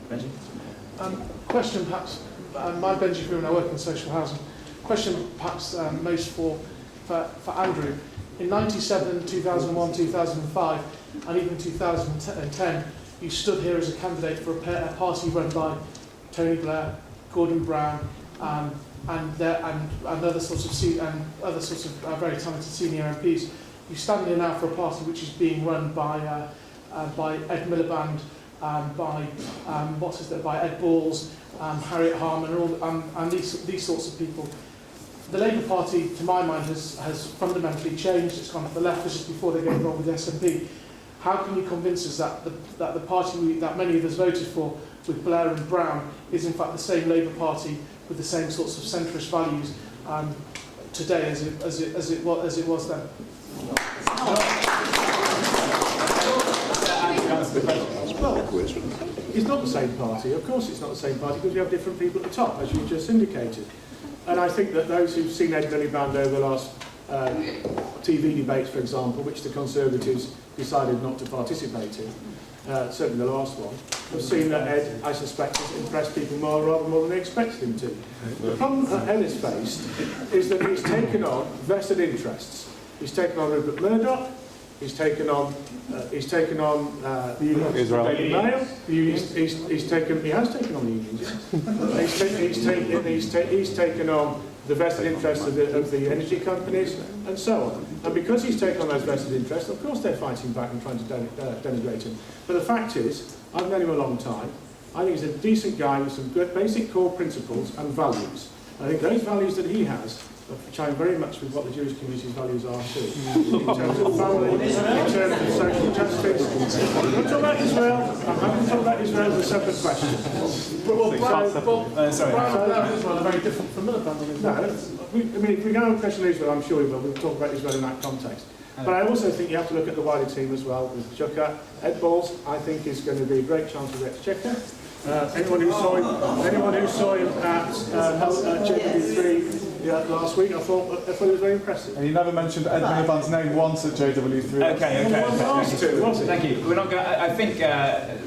Benji? Question perhaps, my Benji Freeman, I work in social housing. Question perhaps most for Andrew. In 97, 2001, 2005, and even 2010, you stood here as a candidate for a party run by Tony Blair, Gordon Brown, and other sorts of very talented senior MPs. You stand here now for a party which is being run by Ed Miliband, by Ed Balls, Harriet Harman, and these sorts of people. The Labour Party, to my mind, has fundamentally changed. It's gone to the left just before they get involved with the SNP. How can you convince us that the party that many of us voted for, with Blair and Brown, is in fact the same Labour Party with the same sorts of centrist values today as it was then? Well, it's not the same party. Of course it's not the same party because we have different people at the top, as you just indicated. And I think that those who've seen Ed Miliband over the last TV debates, for example, which the Conservatives decided not to participate in, certainly the last one, have seen that Ed, I suspect, has impressed people rather more than they expected him to. The problem that Ed has faced is that he's taken on vested interests. He's taken on Rupert Murdoch. He's taken on the Daily Mail. He has taken on the unions. He's taken on the vested interests of the energy companies and so on. And because he's taken on those vested interests, of course they're fighting back and trying to denigrate him. But the fact is, I've known him a long time. I think he's a decent guy with some good basic core principles and values. I think those values that he has chime very much with what the Jewish community's values are too. In terms of family, in terms of social justice. I'm not talking about Israel. I'm happy to talk about Israel as a separate question. Brown and Israel are very different from Miliband. No, if we go on the question of Israel, I'm sure we will. We'll talk about Israel in that context. But I also think you have to look at the wider team as well. With Chuka, Ed Balls, I think is going to be a great chance for the Exchequer. Anyone who saw him at JW3 last week, I thought it was very impressive. And you never mentioned Ed Miliband's name once at JW3. Okay. Thank you. We're not going. I think